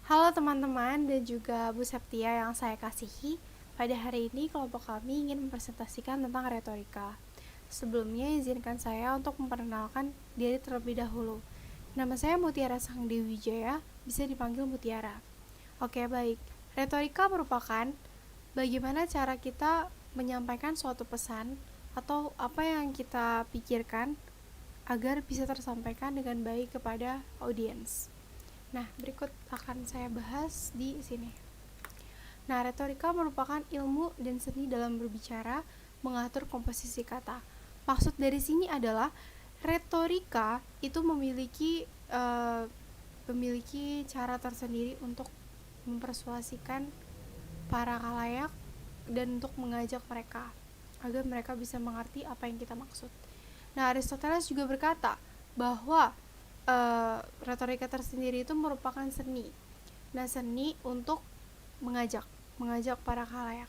Halo teman-teman dan juga Bu Septia yang saya kasihi. Pada hari ini kelompok kami ingin mempresentasikan tentang retorika. Sebelumnya izinkan saya untuk memperkenalkan diri terlebih dahulu. Nama saya Mutiara Sangdewi Wijaya, bisa dipanggil Mutiara. Oke, baik. Retorika merupakan bagaimana cara kita menyampaikan suatu pesan atau apa yang kita pikirkan agar bisa tersampaikan dengan baik kepada audiens. Nah, berikut akan saya bahas di sini. Nah, retorika merupakan ilmu dan seni dalam berbicara, mengatur komposisi kata. Maksud dari sini adalah retorika itu memiliki cara tersendiri untuk mempersuasikan para khalayak dan untuk mengajak mereka agar mereka bisa mengerti apa yang kita maksud. Nah, Aristoteles juga berkata bahwa retorika tersendiri itu merupakan seni. Nah, seni untuk mengajak para khalayak.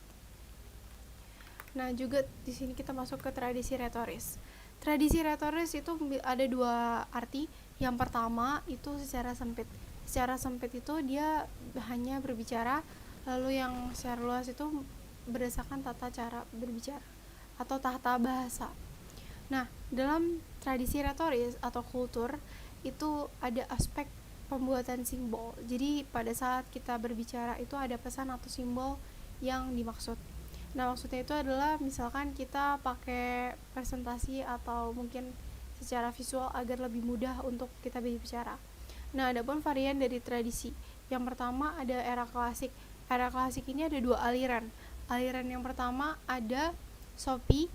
Nah, juga di sini kita masuk ke tradisi retoris. Tradisi retoris itu ada dua arti. Yang pertama itu secara sempit. Secara sempit itu dia hanya berbicara, lalu yang secara luas itu berdasarkan tata cara berbicara atau tata bahasa. Nah, dalam tradisi retoris atau kultur itu ada aspek pembuatan simbol. Jadi pada saat kita berbicara itu ada pesan atau simbol yang dimaksud. Nah, maksudnya itu adalah misalkan kita pakai presentasi atau mungkin secara visual agar lebih mudah untuk kita berbicara. Nah, ada pun varian dari tradisi. Yang pertama ada era klasik. Era klasik ini ada dua aliran. Aliran yang pertama ada Sophie,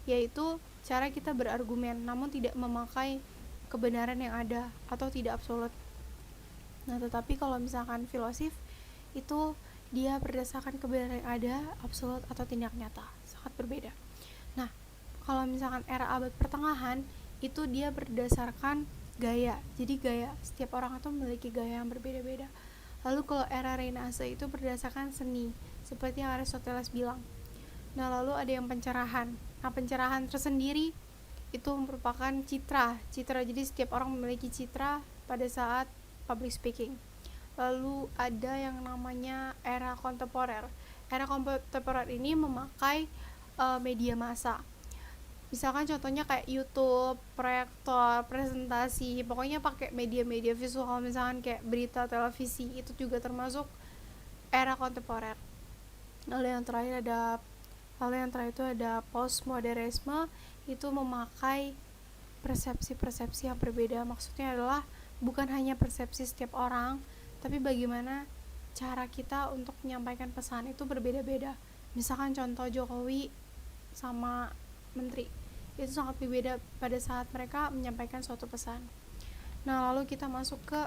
yaitu cara kita berargumen namun tidak memakai kebenaran yang ada atau tidak absolut. Nah, tetapi kalau misalkan filosif itu dia berdasarkan kebenaran yang ada, absolut atau tindak nyata, sangat berbeda. Nah, kalau misalkan era abad pertengahan itu dia berdasarkan gaya. Jadi gaya setiap orang itu memiliki gaya yang berbeda-beda. Lalu kalau era Renaissance itu berdasarkan seni, seperti yang Aristoteles bilang. Nah, lalu ada yang pencerahan. Nah, pencerahan tersendiri itu merupakan citra. Jadi setiap orang memiliki citra pada saat public speaking. Lalu ada yang namanya era kontemporer. Era kontemporer ini memakai media massa. Misalkan contohnya kayak YouTube, proyektor, presentasi, pokoknya pakai media-media visual, misalkan kayak berita, televisi, itu juga termasuk era kontemporer. Lalu yang terakhir itu ada postmodernisme, itu memakai persepsi-persepsi yang berbeda. Maksudnya adalah bukan hanya persepsi setiap orang, tapi bagaimana cara kita untuk menyampaikan pesan itu berbeda-beda. Misalkan contoh Jokowi sama menteri, itu sangat berbeda pada saat mereka menyampaikan suatu pesan. Nah, lalu kita masuk ke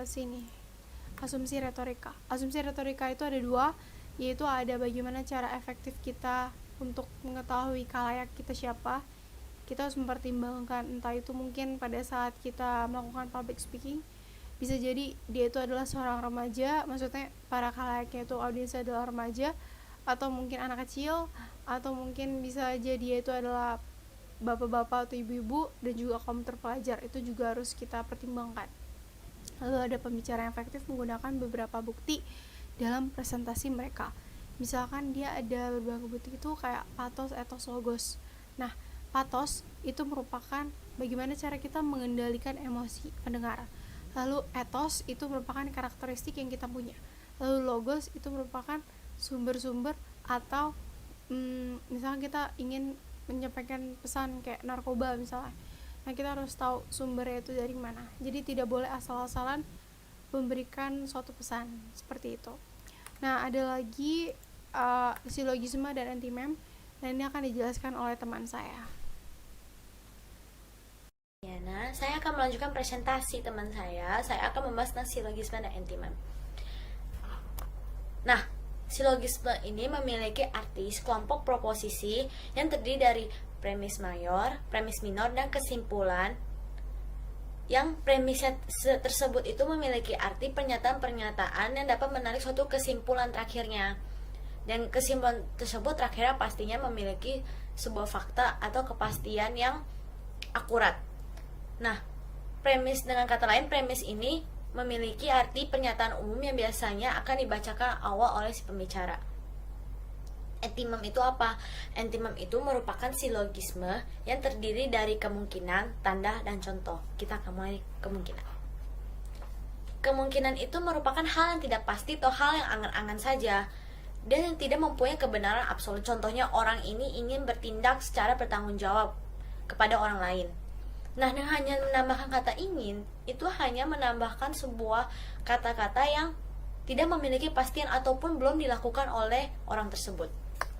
sini, asumsi retorika. Asumsi retorika itu ada dua, yaitu ada bagaimana cara efektif kita untuk mengetahui khalayak kita siapa. Kita harus mempertimbangkan, entah itu mungkin pada saat kita melakukan public speaking, bisa jadi dia itu adalah seorang remaja, maksudnya para khalayaknya itu audiensnya adalah remaja, atau mungkin anak kecil, atau mungkin bisa jadi dia itu adalah bapak-bapak atau ibu-ibu, dan juga kaum terpelajar. Itu juga harus kita pertimbangkan. Lalu ada pembicara yang efektif menggunakan beberapa bukti dalam presentasi mereka. Misalkan dia ada beberapa bukti itu kayak pathos, ethos, logos. Nah, pathos itu merupakan bagaimana cara kita mengendalikan emosi pendengar. Lalu ethos itu merupakan karakteristik yang kita punya. Lalu logos itu merupakan sumber-sumber atau misalnya kita ingin menyampaikan pesan kayak narkoba misalnya. Nah, kita harus tahu sumbernya itu dari mana. Jadi tidak boleh asal-asalan memberikan suatu pesan seperti itu. Nah, ada lagi silogisme dan antimem, dan ini akan dijelaskan oleh teman saya. Ya, nah, saya akan melanjutkan presentasi teman saya. Saya akan membahas tentang silogisme dan antimem. Nah, silogisme ini memiliki arti kelompok proposisi yang terdiri dari premis mayor, premis minor, dan kesimpulan. Yang premis tersebut itu memiliki arti pernyataan-pernyataan yang dapat menarik suatu kesimpulan terakhirnya. Dan kesimpulan tersebut terakhirnya pastinya memiliki sebuah fakta atau kepastian yang akurat. Nah, premis dengan kata lain, premis ini memiliki arti pernyataan umum yang biasanya akan dibacakan awal oleh si pembicara. Entimem itu apa? Entimem itu merupakan silogisme yang terdiri dari kemungkinan, tanda, dan contoh. Kita akan mulai kemungkinan. Kemungkinan itu merupakan hal yang tidak pasti atau hal yang angan-angan saja dan yang tidak mempunyai kebenaran absolut. Contohnya, orang ini ingin bertindak secara bertanggung jawab kepada orang lain. Nah, dengan hanya menambahkan kata ingin, itu hanya menambahkan sebuah kata-kata yang tidak memiliki pastian ataupun belum dilakukan oleh orang tersebut.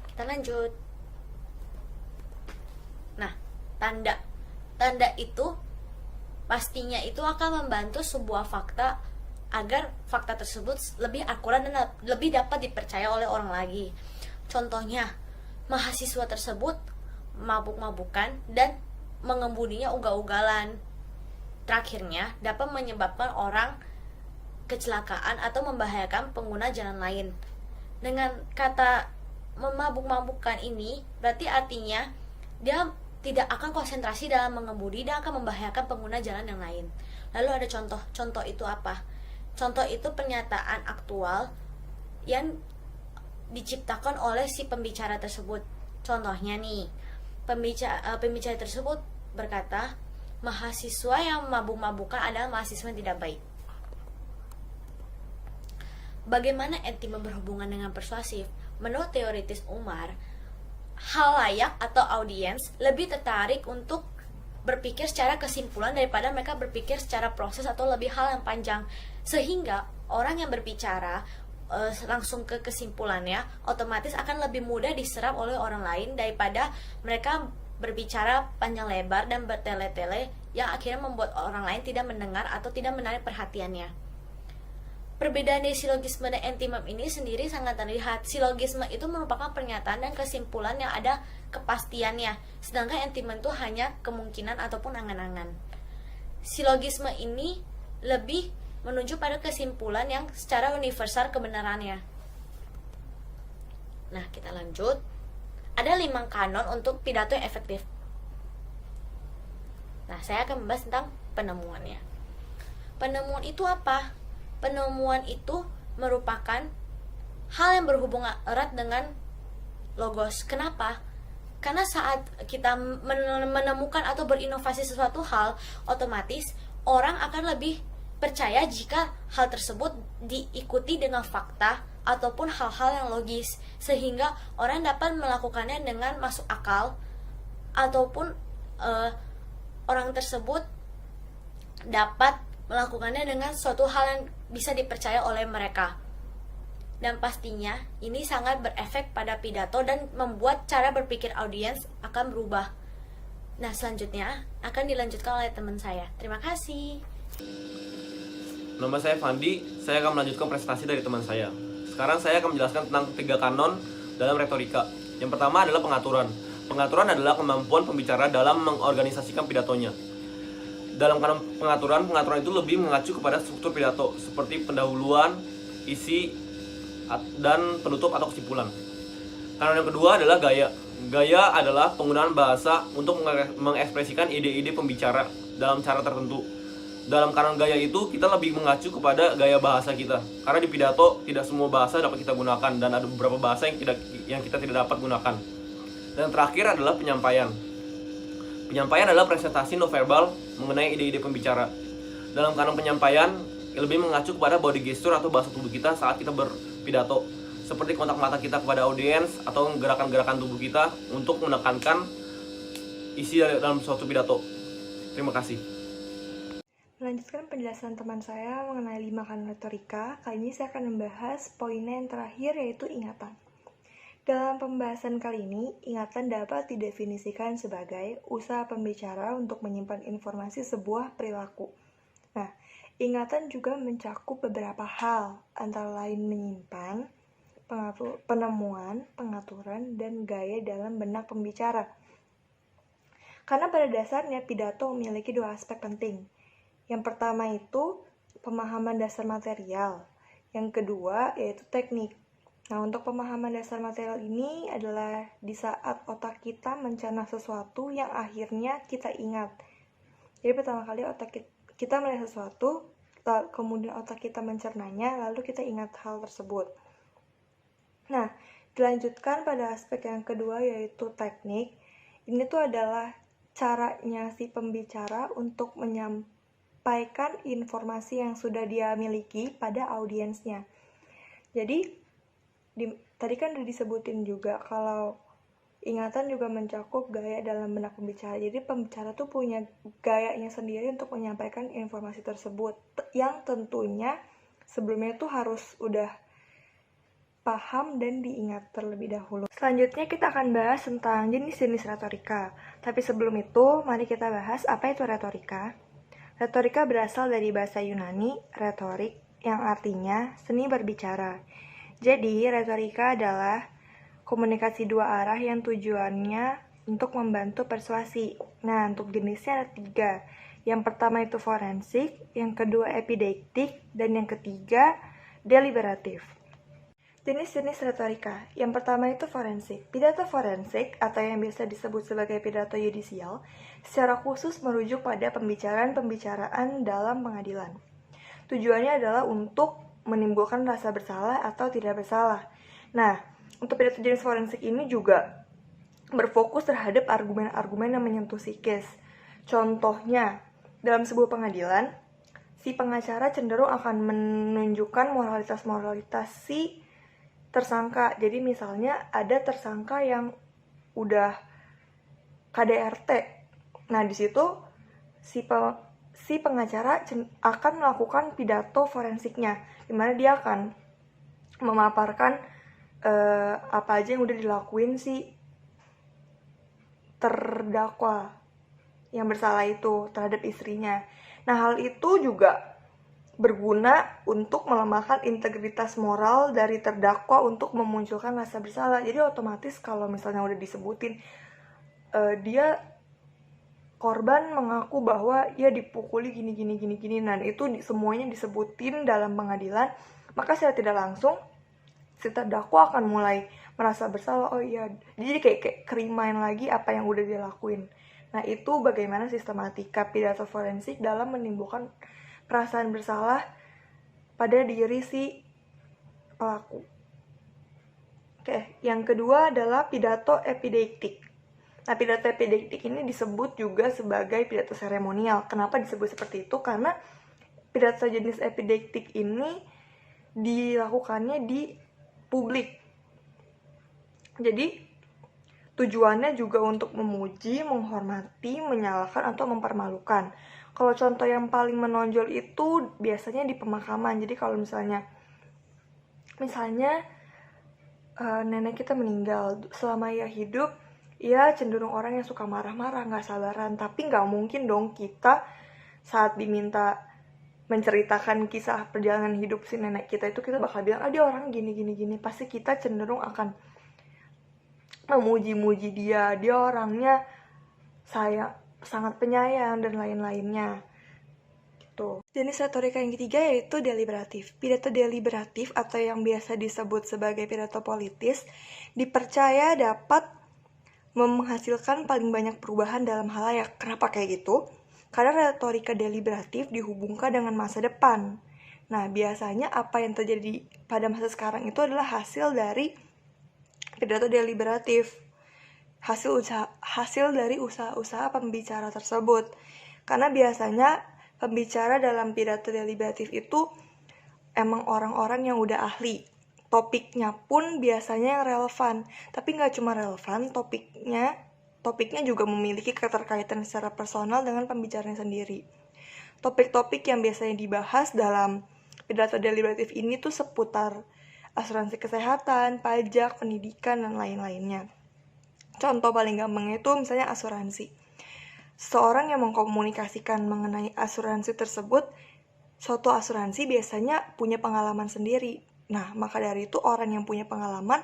Kita lanjut. Nah, tanda. Tanda itu pastinya itu akan membantu sebuah fakta agar fakta tersebut lebih akurat dan lebih dapat dipercaya oleh orang lagi. Contohnya, mahasiswa tersebut mabuk-mabukan dan mengemudinya ugal-ugalan. Terakhirnya, dapat menyebabkan orang kecelakaan atau membahayakan pengguna jalan lain. Dengan kata memabuk-mabukkan ini, berarti artinya dia tidak akan konsentrasi dalam mengemudi dan akan membahayakan pengguna jalan yang lain. Lalu ada contoh. Contoh itu apa? Contoh itu pernyataan aktual yang diciptakan oleh si pembicara tersebut. Contohnya nih, pembicara tersebut berkata, mahasiswa yang mabuk-mabukan adalah mahasiswa yang tidak baik. Bagaimana entimem berhubungan dengan persuasif? Menurut teoritis Umar, halayak atau audiens lebih tertarik untuk berpikir secara kesimpulan daripada mereka berpikir secara proses atau lebih hal yang panjang, sehingga orang yang berbicara langsung ke kesimpulannya otomatis akan lebih mudah diserap oleh orang lain daripada mereka berbicara panjang lebar dan bertele-tele yang akhirnya membuat orang lain tidak mendengar atau tidak menarik perhatiannya. Perbedaan dari silogisme dan entimem ini sendiri sangat terlihat. Silogisme itu merupakan pernyataan dan kesimpulan yang ada kepastiannya, sedangkan entimem itu hanya kemungkinan ataupun angan-angan. Silogisme ini lebih menuju pada kesimpulan yang secara universal kebenarannya. Nah, kita lanjut. Ada 5 kanon untuk pidato yang efektif. Nah, saya akan membahas tentang penemuannya. Penemuan itu apa? Penemuan itu merupakan hal yang berhubungan erat dengan logos. Kenapa? Karena saat kita menemukan atau berinovasi sesuatu hal, otomatis orang akan lebih percaya jika hal tersebut diikuti dengan fakta ataupun hal-hal yang logis, sehingga orang dapat melakukannya dengan masuk akal, ataupun orang tersebut dapat melakukannya dengan suatu hal yang bisa dipercaya oleh mereka. Dan pastinya ini sangat berefek pada pidato dan membuat cara berpikir audiens akan berubah. Nah, selanjutnya akan dilanjutkan oleh teman saya. Terima kasih. Nama saya Fandi, saya akan melanjutkan presentasi dari teman saya. Sekarang saya akan menjelaskan tentang 3 kanon dalam retorika. Yang pertama adalah pengaturan. Pengaturan adalah kemampuan pembicara dalam mengorganisasikan pidatonya. Dalam kanon pengaturan itu lebih mengacu kepada struktur pidato, seperti pendahuluan, isi, dan penutup atau kesimpulan. Kanon yang kedua adalah gaya. Gaya adalah penggunaan bahasa untuk mengekspresikan ide-ide pembicara dalam cara tertentu. Dalam kanon gaya itu kita lebih mengacu kepada gaya bahasa kita, karena di pidato tidak semua bahasa dapat kita gunakan dan ada beberapa bahasa yang kita tidak dapat gunakan. Dan terakhir adalah penyampaian. Penyampaian adalah presentasi non-verbal mengenai ide-ide pembicara. Dalam kanon penyampaian lebih mengacu kepada body gesture atau bahasa tubuh kita saat kita berpidato, seperti kontak mata kita kepada audiens atau gerakan-gerakan tubuh kita untuk menekankan isi dalam suatu pidato. Terima kasih. Melanjutkan penjelasan teman saya mengenai 5 kanon retorika, kali ini saya akan membahas poinnya yang terakhir, yaitu ingatan. Dalam pembahasan kali ini, ingatan dapat didefinisikan sebagai usaha pembicara untuk menyimpan informasi sebuah perilaku. Nah, ingatan juga mencakup beberapa hal, antara lain menyimpan, penemuan, pengaturan, dan gaya dalam benak pembicara. Karena pada dasarnya pidato memiliki 2 aspek penting. Yang pertama itu pemahaman dasar material. Yang kedua yaitu teknik. Nah, untuk pemahaman dasar material ini adalah di saat otak kita mencerna sesuatu yang akhirnya kita ingat. Jadi pertama kali otak kita melihat sesuatu, kemudian otak kita mencernanya, lalu kita ingat hal tersebut. Nah, dilanjutkan pada aspek yang kedua yaitu teknik. Ini tuh adalah caranya si pembicara untuk menyampaikan informasi yang sudah dia miliki pada audiensnya. Jadi, tadi kan udah disebutin juga kalau ingatan juga mencakup gaya dalam benak pembicara. Jadi pembicara tuh punya gayanya sendiri untuk menyampaikan informasi tersebut, yang tentunya sebelumnya tuh harus udah paham dan diingat terlebih dahulu. Selanjutnya kita akan bahas tentang jenis-jenis retorika. Tapi sebelum itu, mari kita bahas apa itu retorika. Retorika berasal dari bahasa Yunani, retorik, yang artinya seni berbicara. Jadi, retorika adalah komunikasi dua arah yang tujuannya untuk membantu persuasi. Nah, untuk jenisnya ada 3. Yang pertama itu forensik, yang kedua epideiktik, dan yang ketiga deliberatif. Jenis-jenis retorika. Yang pertama itu forensik. Pidato forensik, atau yang biasa disebut sebagai pidato yudisial, secara khusus merujuk pada pembicaraan-pembicaraan dalam pengadilan. Tujuannya adalah untuk menimbulkan rasa bersalah atau tidak bersalah. Nah, untuk pidato jenis forensik ini juga berfokus terhadap argumen-argumen yang menyentuh psikis. Contohnya, dalam sebuah pengadilan, si pengacara cenderung akan menunjukkan moralitas-moralitas si tersangka. Jadi misalnya ada tersangka yang udah KDRT. Nah, di situ si pengacara akan melakukan pidato forensiknya, di mana dia akan memaparkan apa aja yang udah dilakuin si terdakwa yang bersalah itu terhadap istrinya. Nah, hal itu juga berguna untuk melemahkan integritas moral dari terdakwa untuk memunculkan rasa bersalah. Jadi otomatis kalau misalnya udah disebutin dia korban mengaku bahwa ia dipukuli gini, dan itu semuanya disebutin dalam pengadilan, maka secara tidak langsung si terdakwa akan mulai merasa bersalah. Oh iya, jadi kayak kerimain lagi apa yang udah dia lakuin. Nah, itu bagaimana sistematika pidato forensik dalam menimbulkan perasaan bersalah pada diri si pelaku. Oke, yang kedua adalah pidato epideiktik. Nah, pidato epideiktik ini disebut juga sebagai pidato seremonial. Kenapa disebut seperti itu? Karena pidato jenis epideiktik ini dilakukannya di publik. Jadi tujuannya juga untuk memuji, menghormati, menyalahkan, atau mempermalukan. Kalau contoh yang paling menonjol itu biasanya di pemakaman. Jadi kalau misalnya nenek kita meninggal, selama ia hidup, ia cenderung orang yang suka marah-marah, gak sabaran. Tapi gak mungkin dong kita saat diminta menceritakan kisah perjalanan hidup si nenek kita itu, kita bakal bilang, dia orang gini. Pasti kita cenderung akan memuji-muji dia orangnya sangat penyayang dan lain-lainnya gitu. Jenis retorika yang ketiga yaitu deliberatif. Pidato deliberatif atau yang biasa disebut sebagai pidato politis dipercaya dapat menghasilkan paling banyak perubahan dalam halayak. Kenapa kayak gitu? Karena retorika deliberatif dihubungkan dengan masa depan. Nah, biasanya apa yang terjadi pada masa sekarang itu adalah hasil dari pidato deliberatif. Hasil dari usaha-usaha pembicara tersebut. Karena biasanya pembicara dalam pidato deliberatif itu emang orang-orang yang udah ahli. Topiknya pun biasanya yang relevan. Tapi nggak cuma relevan, topiknya juga memiliki keterkaitan secara personal dengan pembicaranya sendiri. Topik-topik yang biasanya dibahas dalam pidato deliberatif ini tuh seputar asuransi kesehatan, pajak, pendidikan, dan lain-lainnya. Contoh paling gampangnya itu misalnya asuransi. Seseorang yang mengkomunikasikan mengenai asuransi tersebut, suatu asuransi biasanya punya pengalaman sendiri. Nah, maka dari itu orang yang punya pengalaman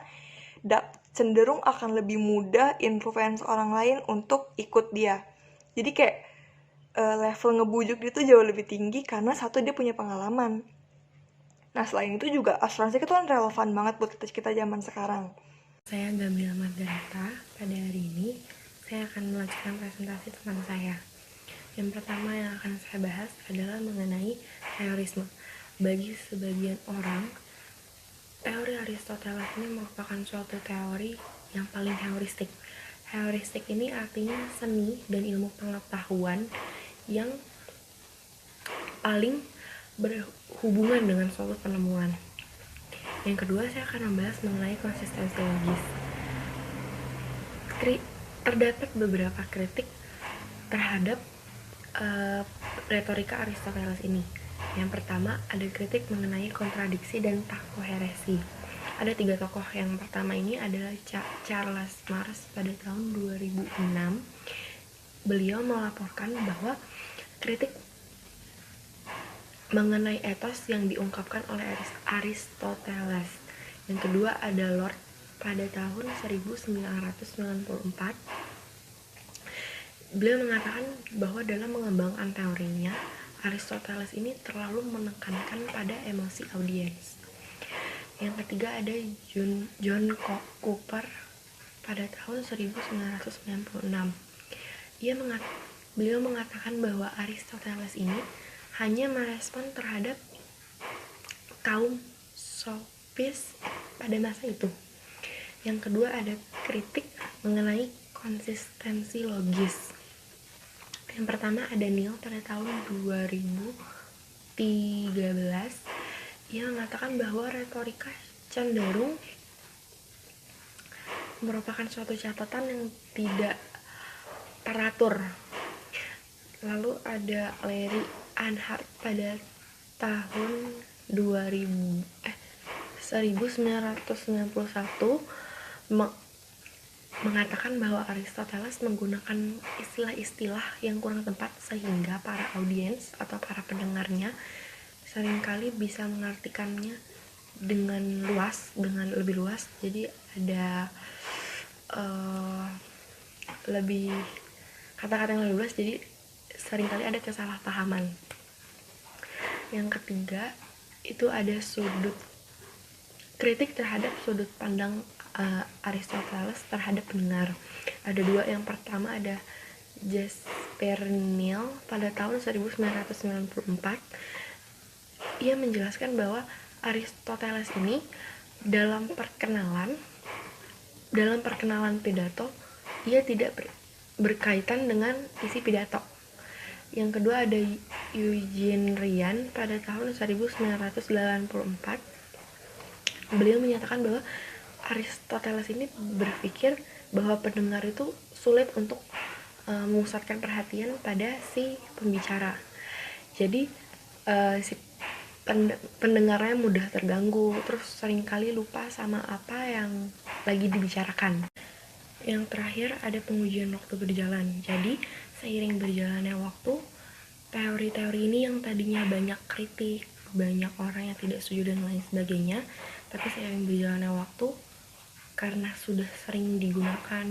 cenderung akan lebih mudah influence orang lain untuk ikut dia. Jadi kayak level ngebujuk dia tuh jauh lebih tinggi karena satu, dia punya pengalaman. Nah, selain itu juga asuransi itu kan relevan banget buat kita zaman sekarang. Saya Gabriela Margarita. Pada hari ini saya akan melanjutkan presentasi teman saya. Yang pertama yang akan saya bahas adalah mengenai teorisme. Bagi sebagian orang, teori Aristoteles ini merupakan suatu teori yang paling heuristik. Heuristik ini artinya seni dan ilmu pengetahuan yang paling berhubungan dengan suatu penemuan. Yang kedua, saya akan membahas mengenai konsistensi logis. Terdapat beberapa kritik terhadap retorika Aristoteles ini. Yang pertama, ada kritik mengenai kontradiksi dan takoheresi. Ada 3 tokoh. Yang pertama ini adalah Charles Mars pada tahun 2006. Beliau melaporkan bahwa kritik mengenai etos yang diungkapkan oleh Aristoteles. Yang kedua ada Lord pada tahun 1994. Beliau mengatakan bahwa dalam mengembangkan teorinya, Aristoteles ini terlalu menekankan pada emosi audiens. Yang ketiga ada John Cooper pada tahun 1996. Beliau mengatakan bahwa Aristoteles ini hanya merespon terhadap kaum sofis pada masa itu. Yang kedua ada kritik mengenai konsistensi logis. Yang pertama ada Neil pada tahun 2013. Ia mengatakan bahwa retorika cenderung merupakan suatu catatan yang tidak teratur. Lalu ada Larry Anhart pada tahun 1991 mengatakan bahwa Aristoteles menggunakan istilah-istilah yang kurang tepat sehingga para audiens atau para pendengarnya seringkali bisa mengartikannya dengan lebih luas. Jadi ada lebih kata-kata yang lebih luas, jadi seringkali ada kesalahpahaman. Yang ketiga itu ada kritik terhadap sudut pandang Aristoteles terhadap pendengar. Ada 2. Yang pertama ada Jasper Neil pada tahun 1994. Ia menjelaskan bahwa Aristoteles ini dalam perkenalan pidato ia tidak berkaitan dengan isi pidato. Yang kedua ada Eugene Ryan pada tahun 1984. Beliau menyatakan bahwa Aristoteles ini berpikir bahwa pendengar itu sulit untuk memusatkan perhatian pada si pembicara. Jadi si pendengarnya mudah terganggu, terus seringkali lupa sama apa yang lagi dibicarakan. Yang terakhir ada pengujian waktu berjalan. Jadi seiring berjalannya waktu, teori-teori ini yang tadinya banyak kritik, banyak orang yang tidak setuju dan lain sebagainya, tapi seiring berjalannya waktu, karena sudah sering digunakan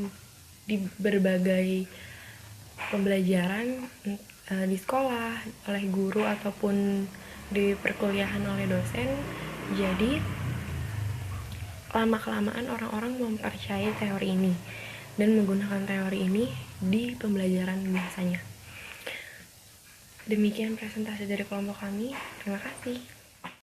di berbagai pembelajaran di sekolah, oleh guru ataupun di perkuliahan oleh dosen, jadi lama-kelamaan orang-orang mempercayai teori ini dan menggunakan teori ini di pembelajaran biasanya. Demikian presentasi dari kelompok kami. Terima kasih.